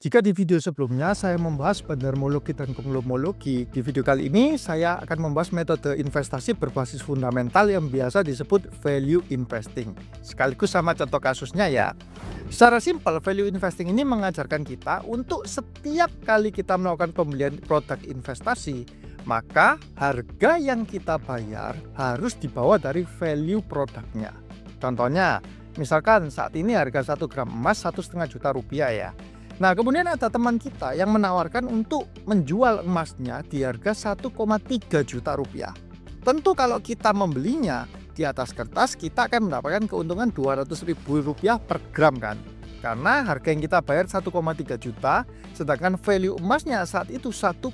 Jika di video sebelumnya saya membahas bandarmologi dan konglomerologi, di video kali ini saya akan membahas metode investasi berbasis fundamental yang biasa disebut value investing. Sekaligus sama contoh kasusnya ya. Secara simpel, value investing ini mengajarkan kita untuk setiap kali kita melakukan pembelian produk investasi, maka harga yang kita bayar harus dibawa dari value produknya. Contohnya, misalkan saat ini harga 1 gram emas 1,5 juta rupiah ya. Nah, kemudian ada teman kita yang menawarkan untuk menjual emasnya di harga 1,3 juta rupiah. Tentu kalau kita membelinya di atas kertas, kita akan mendapatkan keuntungan 200 ribu rupiah per gram kan. Karena harga yang kita bayar 1,3 juta, sedangkan value emasnya saat itu 1,5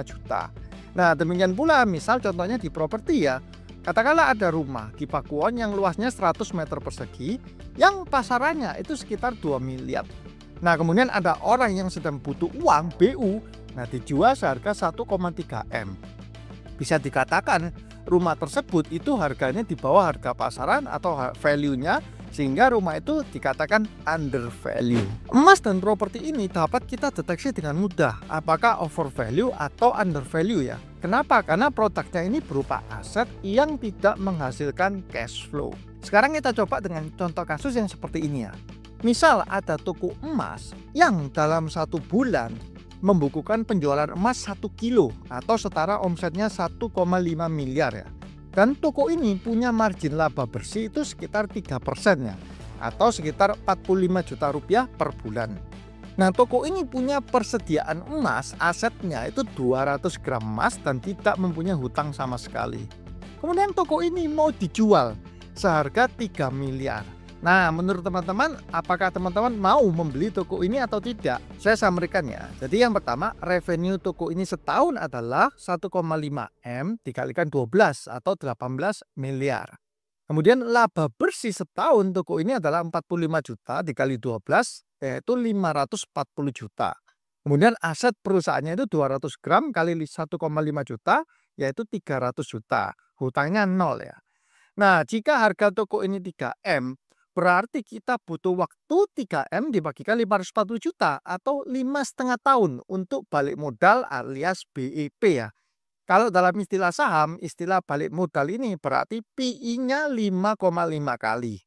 juta. Nah, demikian pula misal contohnya di properti ya. Katakanlah ada rumah di Pakuwon yang luasnya 100 meter persegi, yang pasarannya itu sekitar 2 miliar. Nah, kemudian ada orang yang sedang butuh uang BU, nah dijual seharga 1,3 M. Bisa dikatakan rumah tersebut itu harganya di bawah harga pasaran atau value-nya, sehingga rumah itu dikatakan under value. Emas dan properti ini dapat kita deteksi dengan mudah apakah over value atau under value ya. Kenapa? Karena produknya ini berupa aset yang tidak menghasilkan cash flow. Sekarang kita coba dengan contoh kasus yang seperti ini ya. Misal ada toko emas yang dalam 1 bulan membukukan penjualan emas 1 kilo atau setara omsetnya 1,5 miliar ya. Dan toko ini punya margin laba bersih itu sekitar 3% ya, atau sekitar 45 juta rupiah per bulan. Nah, toko ini punya persediaan emas, asetnya itu 200 gram emas dan tidak mempunyai hutang sama sekali. Kemudian toko ini mau dijual seharga 3 miliar. Nah, menurut teman-teman, apakah teman-teman mau membeli toko ini atau tidak? Saya sampaikan ya. Jadi yang pertama, revenue toko ini setahun adalah 1,5 M dikalikan 12 atau 18 miliar. Kemudian laba bersih setahun toko ini adalah 45 juta dikali 12, yaitu 540 juta. Kemudian aset perusahaannya itu 200 gram kali 1,5 juta, yaitu 300 juta. Hutangnya 0 ya. Nah, jika harga toko ini 3 M, berarti kita butuh waktu 3 M dibagikan 540 juta atau 5,5 tahun untuk balik modal alias BEP ya. Kalau dalam istilah saham, istilah balik modal ini berarti PI-nya 5,5 kali.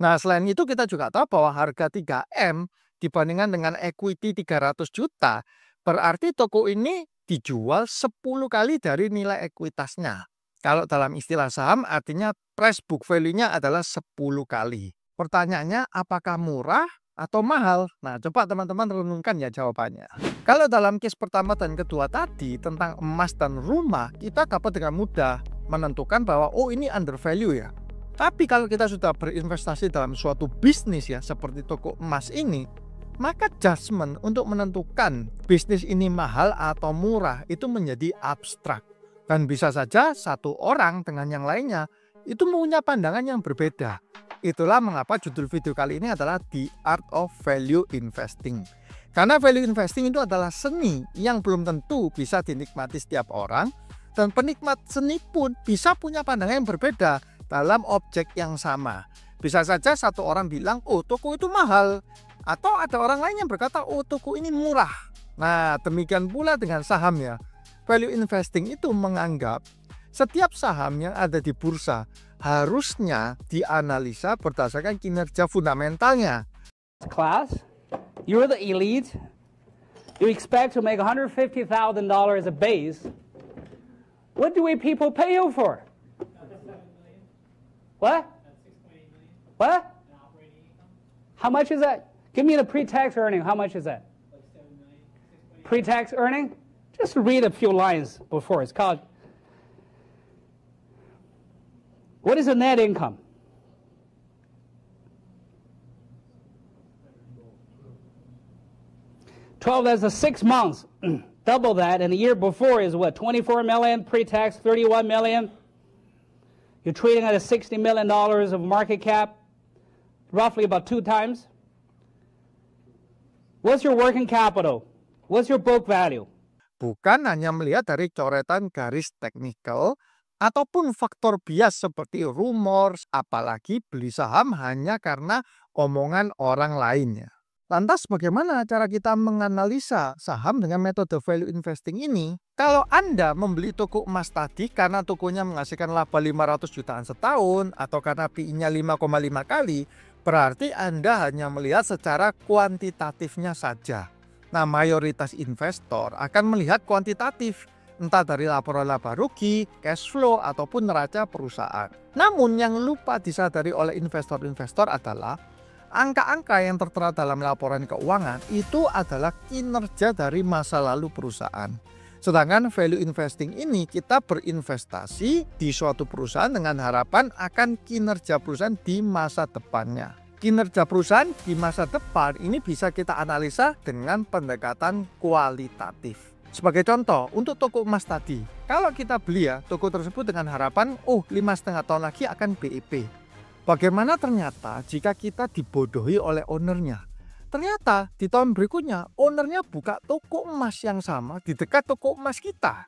Nah, selain itu kita juga tahu bahwa harga 3 M dibandingkan dengan equity 300 juta, berarti toko ini dijual 10 kali dari nilai ekuitasnya. Kalau dalam istilah saham artinya price book value-nya adalah 10 kali. Pertanyaannya apakah murah atau mahal? Nah, coba teman-teman renungkan ya jawabannya. Kalau dalam case pertama dan kedua tadi tentang emas dan rumah, kita dapat dengan mudah menentukan bahwa oh ini under value ya. Tapi kalau kita sudah berinvestasi dalam suatu bisnis ya seperti toko emas ini, maka judgement untuk menentukan bisnis ini mahal atau murah itu menjadi abstrak. Dan bisa saja satu orang dengan yang lainnya itu punya pandangan yang berbeda. Itulah mengapa judul video kali ini adalah The Art of Value Investing. Karena value investing itu adalah seni yang belum tentu bisa dinikmati setiap orang. Dan penikmat seni pun bisa punya pandangan yang berbeda dalam objek yang sama. Bisa saja satu orang bilang, oh toko itu mahal. Atau ada orang lain yang berkata, oh toko ini murah. Nah, demikian pula dengan saham ya. Value investing itu menganggap setiap saham yang ada di bursa harusnya dianalisa berdasarkan kinerja fundamentalnya. Class, you're the elite. You expect to make $150,000 a base. What do we people pay you for? What? What? How much is that? Give me the pre-tax earning. How much is that? Pre-tax earning? Just read a few lines before. It's called, what is the net income? That's the 6 months. Double that, and the year before is what? 24 million, pre-tax 31 million. You're trading at a $60 million of market cap, roughly about 2 times. What's your working capital? What's your book value? Bukan hanya melihat dari coretan garis teknikal ataupun faktor bias seperti rumor, apalagi beli saham hanya karena omongan orang lainnya. Lantas bagaimana cara kita menganalisa saham dengan metode value investing ini? Kalau Anda membeli toko emas tadi karena tokonya menghasilkan laba 500 jutaan setahun atau karena PI-nya 5,5 kali, berarti Anda hanya melihat secara kuantitatifnya saja. Nah, mayoritas investor akan melihat kuantitatif, entah dari laporan laba rugi, cash flow, ataupun neraca perusahaan. Namun yang lupa disadari oleh investor-investor adalah angka-angka yang tertera dalam laporan keuangan itu adalah kinerja dari masa lalu perusahaan. Sedangkan value investing ini kita berinvestasi di suatu perusahaan dengan harapan akan kinerja perusahaan di masa depannya. Kinerja perusahaan di masa depan ini bisa kita analisa dengan pendekatan kualitatif. Sebagai contoh, untuk toko emas tadi, kalau kita beli ya toko tersebut dengan harapan 5,5 tahun lagi akan BEP. Bagaimana ternyata jika kita dibodohi oleh ownernya? Ternyata di tahun berikutnya ownernya buka toko emas yang sama di dekat toko emas kita.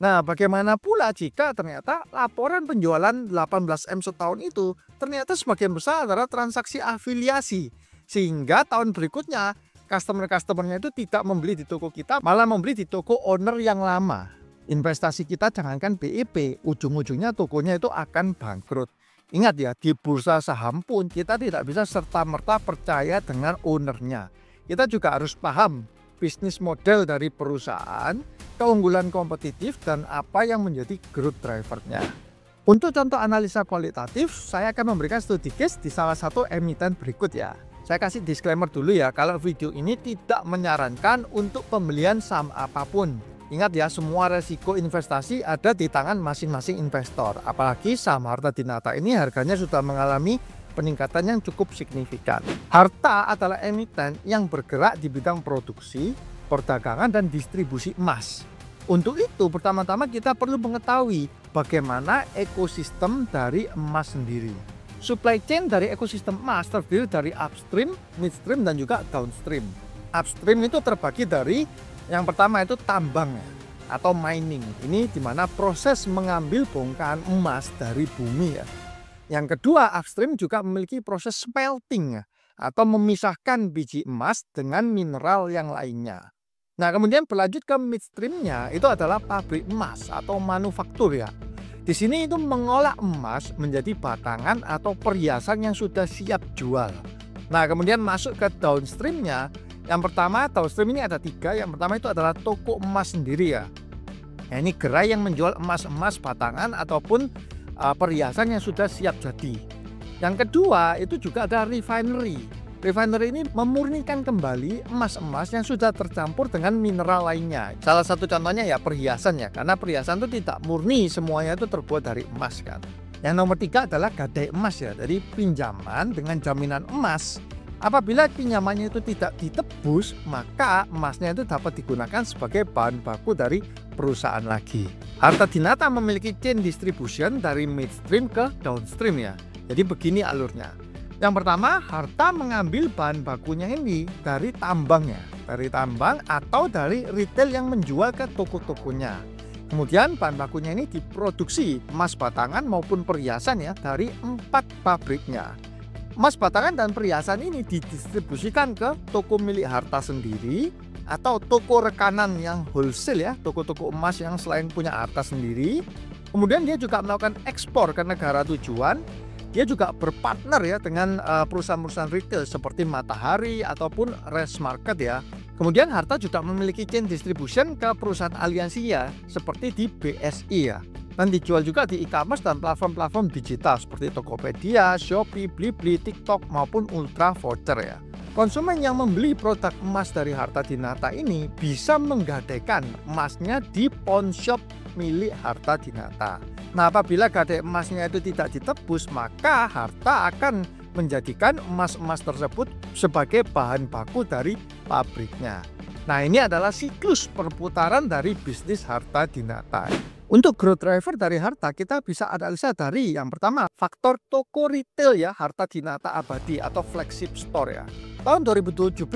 Nah, bagaimana pula jika ternyata laporan penjualan 18M setahun itu ternyata sebagian besar adalah transaksi afiliasi. Sehingga tahun berikutnya customer-customernya itu tidak membeli di toko kita, malah membeli di toko owner yang lama. Investasi kita jangankan BEP, ujung-ujungnya tokonya itu akan bangkrut. Ingat ya, di bursa saham pun kita tidak bisa serta-merta percaya dengan ownernya. Kita juga harus paham bisnis model dari perusahaan, keunggulan kompetitif, dan apa yang menjadi growth drivernya. Untuk contoh analisa kualitatif, saya akan memberikan studi case di salah satu emiten berikut ya. Saya kasih disclaimer dulu ya, kalau video ini tidak menyarankan untuk pembelian saham apapun. Ingat ya, semua resiko investasi ada di tangan masing-masing investor. Apalagi saham Harta Dinata ini harganya sudah mengalami peningkatan yang cukup signifikan. Harta adalah emiten yang bergerak di bidang produksi, perdagangan, dan distribusi emas. Untuk itu, pertama-tama kita perlu mengetahui bagaimana ekosistem dari emas sendiri. Supply chain dari ekosistem emas terdiri dari upstream, midstream, dan juga downstream. Upstream itu terbagi dari yang pertama itu tambang atau mining. Ini dimana proses mengambil bongkahan emas dari bumi ya. Yang kedua, upstream juga memiliki proses smelting atau memisahkan biji emas dengan mineral yang lainnya. Nah, kemudian berlanjut ke midstreamnya, itu adalah pabrik emas atau manufaktur ya. Di sini itu mengolah emas menjadi batangan atau perhiasan yang sudah siap jual. Nah, kemudian masuk ke downstreamnya. Yang pertama, downstream ini ada 3. Yang pertama itu adalah toko emas sendiri ya. Nah, ini gerai yang menjual emas-emas batangan ataupun perhiasan yang sudah siap jadi. Yang kedua itu juga ada refinery. Refinery ini memurnikan kembali emas-emas yang sudah tercampur dengan mineral lainnya. Salah satu contohnya ya perhiasan ya, karena perhiasan itu tidak murni semuanya itu terbuat dari emas kan. Yang nomor 3 adalah gadai emas ya, dari pinjaman dengan jaminan emas. Apabila pinjamannya itu tidak ditebus, maka emasnya itu dapat digunakan sebagai bahan baku dari perusahaan lagi. Harta Dinata memiliki chain distribution dari midstream ke downstream ya. Jadi begini alurnya. Yang pertama, Harta mengambil bahan bakunya ini dari tambangnya, dari tambang atau dari retail yang menjual ke toko-tokonya. Kemudian bahan bakunya ini diproduksi emas batangan maupun perhiasan ya dari 4 pabriknya. Emas batangan dan perhiasan ini didistribusikan ke toko milik Harta sendiri atau toko rekanan yang wholesale ya, toko-toko emas yang selain punya Harta sendiri. Kemudian dia juga melakukan ekspor ke negara tujuan. Dia juga berpartner ya dengan perusahaan-perusahaan retail seperti Matahari ataupun Res Market ya. Kemudian Harta juga memiliki chain distribution ke perusahaan aliansi ya, seperti di BSI ya. Dan dijual juga di e-commerce dan platform-platform digital seperti Tokopedia, Shopee, Blibli, TikTok maupun Ultra Voucher ya. Konsumen yang membeli produk emas dari Harta Dinata ini bisa menggadaikan emasnya di pawn shop milik Harta Dinata. Nah, apabila gadai emasnya itu tidak ditebus, maka Harta akan menjadikan emas-emas tersebut sebagai bahan baku dari pabriknya. Nah, ini adalah siklus perputaran dari bisnis Harta Dinata. Untuk growth driver dari Harta, kita bisa analisa dari yang pertama, faktor toko retail ya, Harta Dinata Abadi atau flagship store ya. Tahun 2017,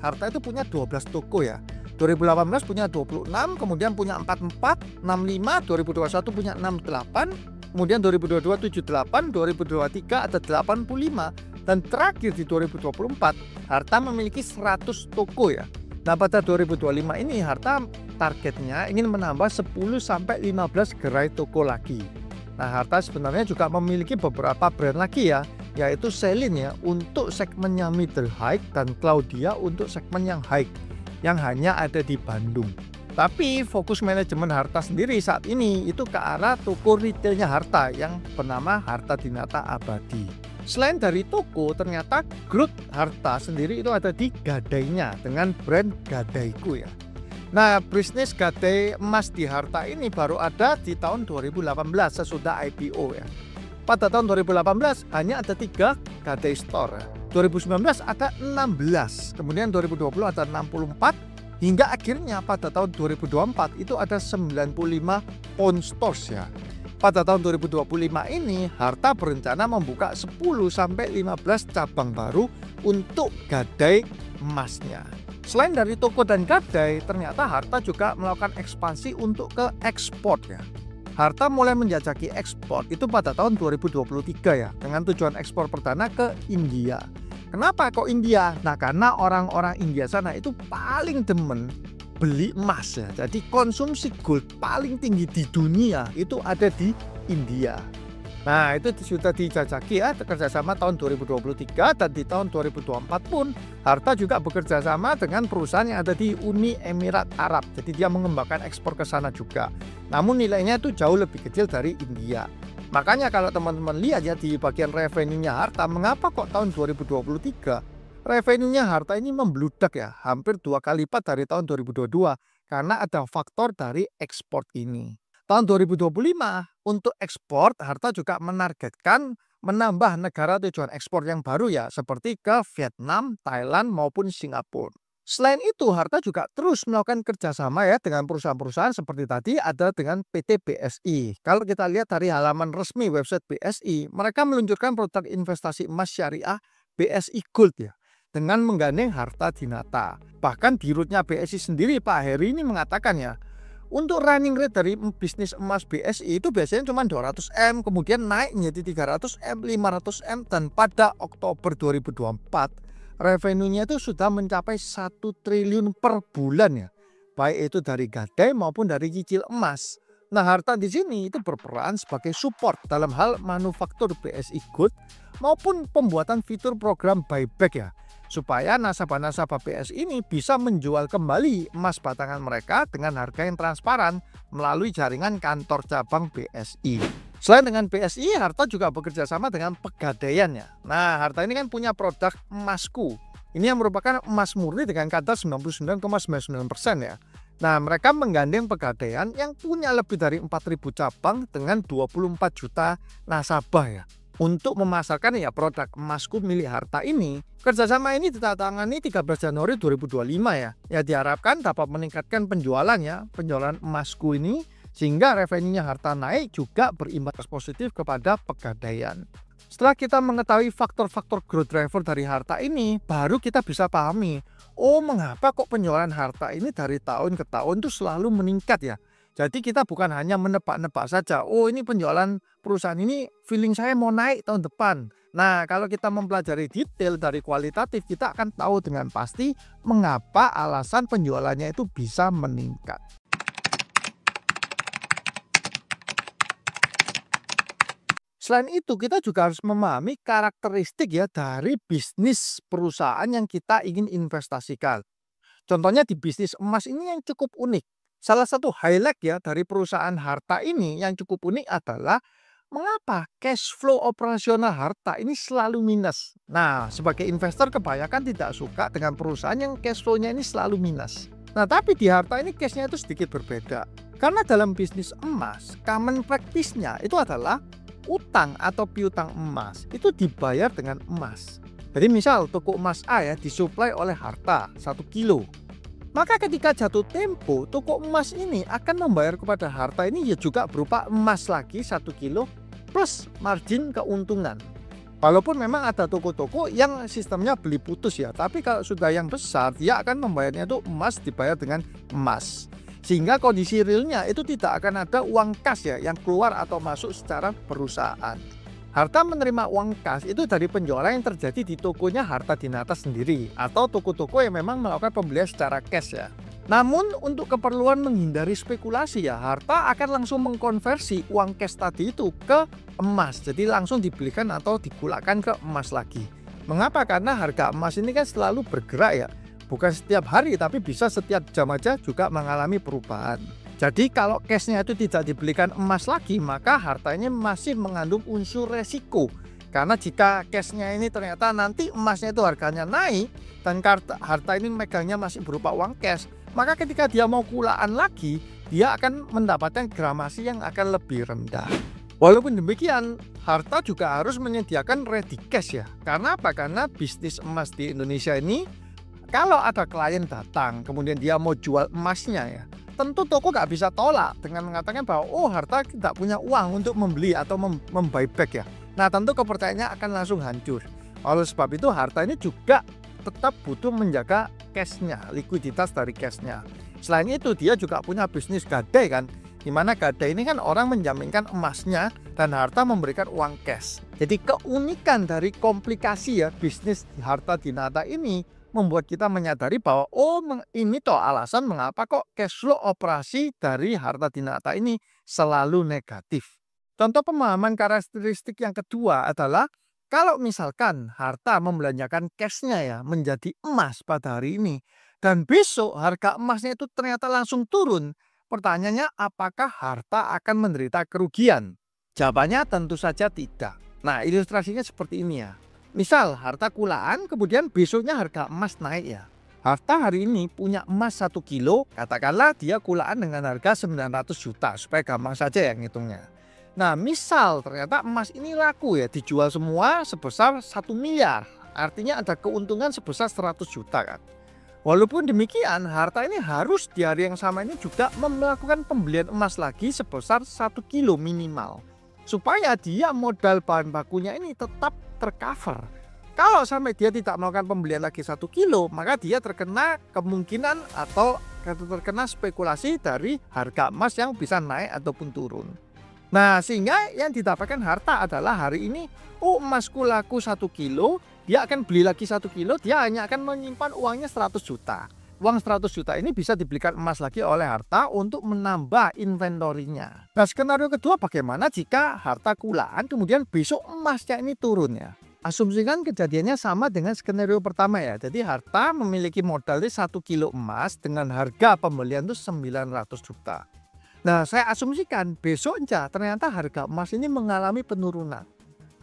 Harta itu punya 12 toko ya. 2018 punya 26, kemudian punya 44, 65, 2021 punya 68, kemudian 2022 78, 2023 ada 85, Dan terakhir di 2024, Harta memiliki 100 toko ya. Nah, pada 2025 ini Harta targetnya ingin menambah 10-15 gerai toko lagi. Nah, Harta sebenarnya juga memiliki beberapa brand lagi ya, yaitu Celine ya untuk segmennya middle high dan Claudia untuk segmen yang high yang hanya ada di Bandung. Tapi fokus manajemen Harta sendiri saat ini itu ke arah toko retailnya Harta yang bernama Harta Dinata Abadi. Selain dari toko, ternyata grup Harta sendiri itu ada di gadainya dengan brand Gadaiku ya. Nah, bisnis gadai emas di Harta ini baru ada di tahun 2018 sesudah IPO ya. Pada tahun 2018 hanya ada 3 gadai store ya. 2019 ada 16, kemudian 2020 ada 64, hingga akhirnya pada tahun 2024 itu ada 95 pawn stores ya. Pada tahun 2025 ini Harta berencana membuka 10-15 cabang baru untuk gadai emasnya. Selain dari toko dan gadai, ternyata Harta juga melakukan ekspansi untuk ke ekspor ya. Harta mulai menjajaki ekspor itu pada tahun 2023 ya, dengan tujuan ekspor perdana ke India. Kenapa kok India? Nah, karena orang-orang India sana itu paling demen beli emas ya. Jadi konsumsi gold paling tinggi di dunia itu ada di India. Nah, itu sudah dijajaki ya kerjasama tahun 2023, dan di tahun 2024 pun Harta juga bekerja sama dengan perusahaan yang ada di Uni Emirat Arab. Jadi dia mengembangkan ekspor ke sana juga. Namun nilainya itu jauh lebih kecil dari India. Makanya kalau teman-teman lihat ya di bagian revenue-nya Harta, mengapa kok tahun 2023 revenue-nya Harta ini membludak ya, hampir 2 kali lipat dari tahun 2022 karena ada faktor dari ekspor ini. Tahun 2025 untuk ekspor, Harta juga menargetkan menambah negara tujuan ekspor yang baru ya, seperti ke Vietnam, Thailand maupun Singapura. Selain itu, Harta juga terus melakukan kerjasama ya dengan perusahaan-perusahaan seperti tadi ada dengan PT BSI. Kalau kita lihat dari halaman resmi website BSI, mereka meluncurkan produk investasi emas syariah BSI Gold ya, dengan menggandeng Harta Dinata. Bahkan di rootnya BSI sendiri, Pak Heri ini mengatakan ya, untuk running rate dari bisnis emas BSI itu biasanya cuma 200M, kemudian naik menjadi 300M, 500M, dan pada Oktober 2024 revenue-nya itu sudah mencapai 1 triliun per bulan ya, baik itu dari gadai maupun dari cicil emas. Nah, Harta di sini itu berperan sebagai support dalam hal manufaktur BSI Gold maupun pembuatan fitur program buyback ya, supaya nasabah-nasabah BSI ini bisa menjual kembali emas batangan mereka dengan harga yang transparan melalui jaringan kantor cabang BSI. Selain dengan BSI, Harta juga bekerja sama dengan Pegadaian ya. Nah, Harta ini kan punya produk Emasku. Ini yang merupakan emas murni dengan kadar 99,99% ya. Nah, mereka menggandeng Pegadaian yang punya lebih dari 4.000 cabang dengan 24 juta nasabah ya, untuk memasarkan ya produk Emasku milik Harta ini. Kerjasama ini ditandatangani 13 Januari 2025 ya. Ya, diharapkan dapat meningkatkan penjualan Emasku ini, sehingga revenue-nya Harta naik juga berimbas positif kepada Pegadaian. Setelah kita mengetahui faktor-faktor growth driver dari Harta ini, baru kita bisa pahami, oh mengapa kok penjualan Harta ini dari tahun ke tahun itu selalu meningkat ya. Jadi kita bukan hanya menebak-nebak saja, oh ini penjualan perusahaan ini feeling saya mau naik tahun depan. Nah, kalau kita mempelajari detail dari kualitatif, kita akan tahu dengan pasti mengapa alasan penjualannya itu bisa meningkat. Selain itu, kita juga harus memahami karakteristik ya dari bisnis perusahaan yang kita ingin investasikan. Contohnya di bisnis emas ini yang cukup unik. Salah satu highlight ya dari perusahaan Harta ini yang cukup unik adalah mengapa cash flow operasional Harta ini selalu minus. Nah, sebagai investor kebanyakan tidak suka dengan perusahaan yang cash flow-nya ini selalu minus. Nah, tapi di Harta ini case-nya itu sedikit berbeda. Karena dalam bisnis emas, common practice-nya itu adalah utang atau piutang emas itu dibayar dengan emas. Jadi misal toko emas A ya disuplai oleh Harta 1 kilo. Maka ketika jatuh tempo, toko emas ini akan membayar kepada Harta ini ya juga berupa emas lagi 1 kilo plus margin keuntungan. Walaupun memang ada toko-toko yang sistemnya beli putus ya, tapi kalau sudah yang besar dia akan membayarnya itu emas dibayar dengan emas. Sehingga kondisi realnya itu tidak akan ada uang kas ya yang keluar atau masuk secara perusahaan. Harta menerima uang kas itu dari penjualan yang terjadi di tokonya Harta Dinata sendiri atau toko-toko yang memang melakukan pembelian secara cash ya. Namun untuk keperluan menghindari spekulasi ya, Harta akan langsung mengkonversi uang cash tadi itu ke emas. Jadi langsung dibelikan atau digulakkan ke emas lagi. Mengapa? Karena harga emas ini kan selalu bergerak ya. Bukan setiap hari tapi bisa setiap jam aja juga mengalami perubahan. Jadi kalau cashnya itu tidak dibelikan emas lagi, maka hartanya masih mengandung unsur resiko. Karena jika cashnya ini ternyata nanti emasnya itu harganya naik dan harta ini megangnya masih berupa uang cash, maka ketika dia mau kulaan lagi, dia akan mendapatkan gramasi yang akan lebih rendah. Walaupun demikian, Harta juga harus menyediakan ready cash ya. Karena apa? Karena bisnis emas di Indonesia ini, kalau ada klien datang kemudian dia mau jual emasnya ya, tentu toko nggak bisa tolak dengan mengatakan bahwa oh Harta tidak punya uang untuk membeli atau membuyback ya. Nah tentu kepercayaannya akan langsung hancur. Oleh sebab itu Harta ini juga tetap butuh menjaga cashnya, likuiditas dari cashnya. Selain itu dia juga punya bisnis gadai kan, dimana gadai ini kan orang menjaminkan emasnya dan Harta memberikan uang cash. Jadi keunikan dari komplikasi ya bisnis Harta Dinata ini membuat kita menyadari bahwa oh ini toh alasan mengapa kok cash flow operasi dari Harta Dinata ini selalu negatif. Contoh pemahaman karakteristik yang kedua adalah kalau misalkan Harta membelanjakan cashnya ya menjadi emas pada hari ini dan besok harga emasnya itu ternyata langsung turun. Pertanyaannya apakah Harta akan menderita kerugian? Jawabannya tentu saja tidak. Nah ilustrasinya seperti ini ya. Misal Harta kulaan kemudian besoknya harga emas naik ya. Harta hari ini punya emas 1 kilo, katakanlah dia kulaan dengan harga 900 juta supaya gampang saja ya ngitungnya. Nah misal ternyata emas ini laku ya, dijual semua sebesar 1 miliar. Artinya ada keuntungan sebesar 100 juta kan. Walaupun demikian Harta ini harus di hari yang sama ini juga melakukan pembelian emas lagi sebesar 1 kilo minimal. Supaya dia modal bahan bakunya ini tetap tercover. Kalau sampai dia tidak melakukan pembelian lagi 1 kilo, maka dia terkena kemungkinan atau terkena spekulasi dari harga emas yang bisa naik ataupun turun. Nah sehingga yang didapatkan Harta adalah hari ini oh emasku laku 1 kilo, dia akan beli lagi 1 kilo, dia hanya akan menyimpan uangnya 100 juta. Uang 100 juta ini bisa dibelikan emas lagi oleh Harta untuk menambah inventorinya. Nah skenario kedua bagaimana jika Harta kulaan kemudian besok emasnya ini turun ya. Asumsikan kejadiannya sama dengan skenario pertama ya. Jadi Harta memiliki modalnya 1 kilo emas dengan harga pembelian itu 900 juta. Nah saya asumsikan besoknya ternyata harga emas ini mengalami penurunan.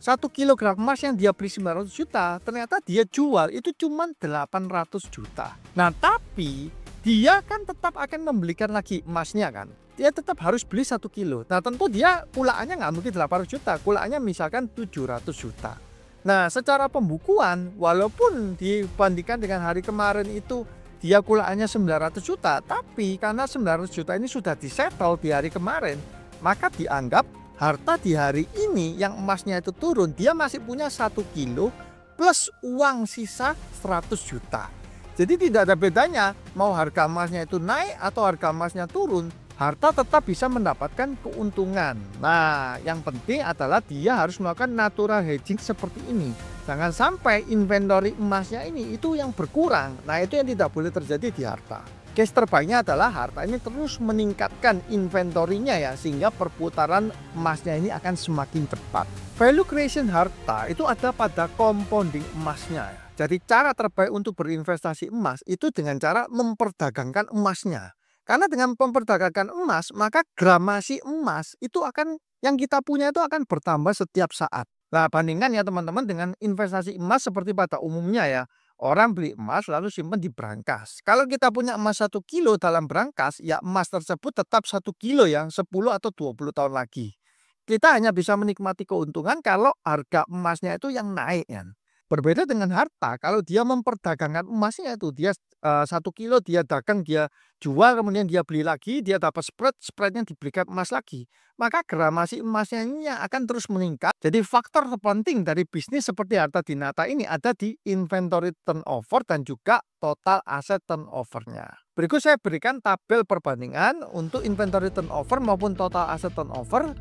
1 kilogram emas yang dia beli 900 juta, ternyata dia jual itu cuma 800 juta. Nah tapi dia kan tetap akan membelikan lagi emasnya kan. Dia tetap harus beli 1 kilo. Nah tentu dia kulaannya nggak mungkin 800 juta, kulaannya misalkan 700 juta. Nah secara pembukuan walaupun dibandingkan dengan hari kemarin itu dia kulaannya 900 juta, tapi karena 900 juta ini sudah disettle di hari kemarin, maka dianggap Harta di hari ini yang emasnya itu turun, dia masih punya 1 kilo plus uang sisa 100 juta. Jadi tidak ada bedanya mau harga emasnya itu naik atau harga emasnya turun, Harta tetap bisa mendapatkan keuntungan. Nah yang penting adalah dia harus melakukan natural hedging seperti ini. Jangan sampai inventory emasnya ini itu yang berkurang. Nah itu yang tidak boleh terjadi di Harta. Case terbaiknya adalah Harta ini terus meningkatkan inventorinya ya, sehingga perputaran emasnya ini akan semakin cepat. Value creation Harta itu ada pada compounding emasnya ya. Jadi cara terbaik untuk berinvestasi emas itu dengan cara memperdagangkan emasnya. Karena dengan memperdagangkan emas, maka gramasi emas itu akan yang kita punya itu akan bertambah setiap saat. Nah bandingkan ya teman-teman dengan investasi emas seperti pada umumnya ya. Orang beli emas lalu simpan di brankas. Kalau kita punya emas 1 kilo dalam brankas, ya emas tersebut tetap 1 kilo ya, 10 atau 20 tahun lagi. Kita hanya bisa menikmati keuntungan kalau harga emasnya itu yang naik ya. Berbeda dengan Harta, kalau dia memperdagangkan emasnya itu, dia 1 kilo dia dagang, dia jual, kemudian dia beli lagi, dia dapat spreadnya diberikan emas lagi. Maka gramasi emasnya ini akan terus meningkat. Jadi faktor terpenting dari bisnis seperti Harta Dinata ini ada di inventory turnover dan juga total aset turnovernya. Berikut saya berikan tabel perbandingan untuk inventory turnover maupun total aset turnover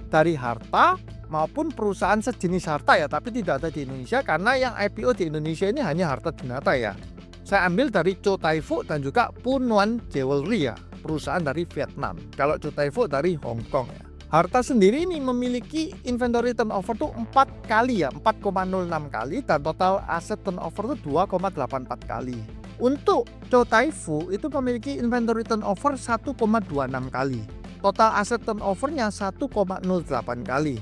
dari harta maupun perusahaan sejenis harta ya, tapi tidak ada di Indonesia karena yang IPO di Indonesia ini hanya Harta Dinata ya. Saya ambil dari Chow Tai Fook dan juga Pun Wan Jewelry ya, perusahaan dari Vietnam. Kalau Chow Tai Fook dari Hong Kong ya. Harta sendiri ini memiliki inventory turnover tuh 4 kali ya, 4,06 kali, dan total aset turnover itu 2,84 kali. Untuk Chow Tai Fook itu memiliki inventory turnover 1,26 kali. Total aset turnovernya 1,08 kali.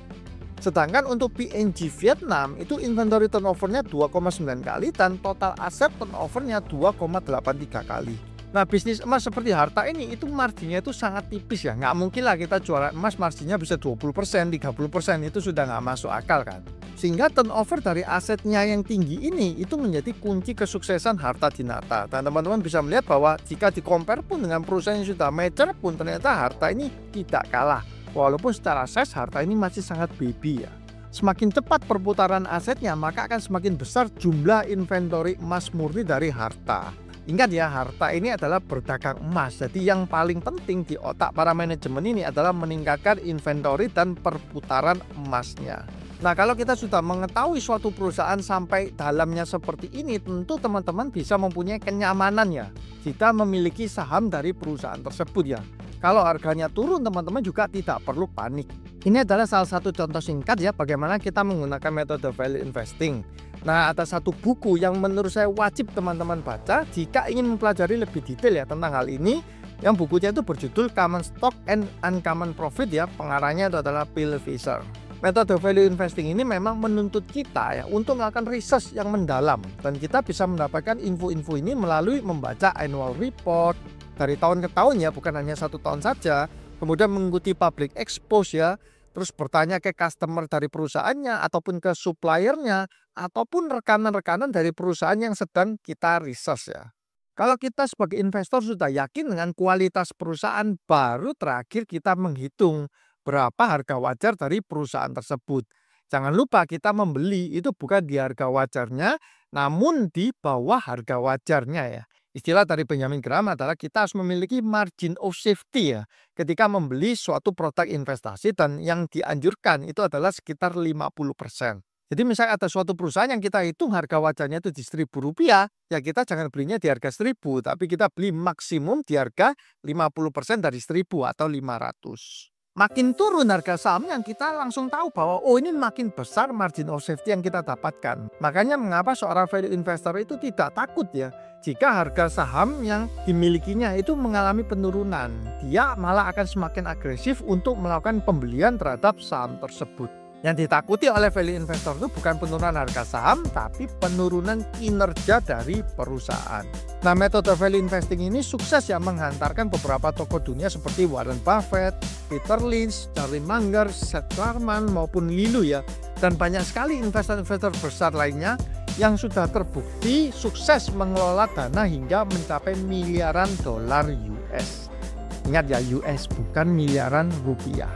Sedangkan untuk PNG Vietnam itu inventory turnovernya 2,9 kali dan total aset turnovernya 2,83 kali. Nah, bisnis emas seperti harta ini itu marginnya itu sangat tipis ya. Nggak mungkin lah kita jualan emas marginnya bisa 20%, 30%, itu sudah nggak masuk akal kan. Sehingga turnover dari asetnya yang tinggi ini itu menjadi kunci kesuksesan Harta Dinata. Dan teman-teman bisa melihat bahwa jika di-compare pun dengan perusahaan yang sudah mature pun ternyata harta ini tidak kalah. Walaupun secara size harta ini masih sangat baby ya. Semakin cepat perputaran asetnya maka akan semakin besar jumlah inventory emas murni dari harta. Ingat ya, harta ini adalah berdagang emas. Jadi yang paling penting di otak para manajemen ini adalah meningkatkan inventory dan perputaran emasnya. Nah, kalau kita sudah mengetahui suatu perusahaan sampai dalamnya seperti ini, tentu teman-teman bisa mempunyai kenyamanan ya jika memiliki saham dari perusahaan tersebut ya. Kalau harganya turun, teman-teman juga tidak perlu panik. Ini adalah salah satu contoh singkat ya bagaimana kita menggunakan metode value investing. Nah, ada satu buku yang menurut saya wajib teman-teman baca jika ingin mempelajari lebih detail ya tentang hal ini. Yang bukunya itu berjudul Common Stock and Uncommon Profit ya. Pengarangnya itu adalah Bill Fisher. Metode value investing ini memang menuntut kita ya untuk melakukan research yang mendalam. Dan kita bisa mendapatkan info-info ini melalui membaca annual report dari tahun ke tahun ya, bukan hanya 1 tahun saja. Kemudian mengikuti public expose ya. Terus bertanya ke customer dari perusahaannya ataupun ke suppliernya ataupun rekanan-rekanan dari perusahaan yang sedang kita research ya. Kalau kita sebagai investor sudah yakin dengan kualitas perusahaan, baru terakhir kita menghitung berapa harga wajar dari perusahaan tersebut. Jangan lupa kita membeli itu bukan di harga wajarnya, namun di bawah harga wajarnya ya. Istilah dari Benjamin Graham adalah kita harus memiliki margin of safety ya ketika membeli suatu produk investasi, dan yang dianjurkan itu adalah sekitar 50%. Jadi misalnya ada suatu perusahaan yang kita hitung harga wajarnya itu di Rp1.000, ya kita jangan belinya di harga 1.000, tapi kita beli maksimum di harga 50% dari 1.000 atau 500. Makin turun harga sahamnya, kita langsung tahu bahwa oh ini makin besar margin of safety yang kita dapatkan. Makanya mengapa seorang value investor itu tidak takut ya jika harga saham yang dimilikinya itu mengalami penurunan. Dia malah akan semakin agresif untuk melakukan pembelian terhadap saham tersebut. Yang ditakuti oleh value investor itu bukan penurunan harga saham, tapi penurunan kinerja dari perusahaan. Nah, metode value investing ini sukses ya menghantarkan beberapa tokoh dunia seperti Warren Buffett, Peter Lynch, Charlie Munger, Seth Klarman maupun Lilu ya. Dan banyak sekali investor-investor besar lainnya yang sudah terbukti sukses mengelola dana hingga mencapai miliaran dolar US. Ingat ya, US bukan miliaran rupiah.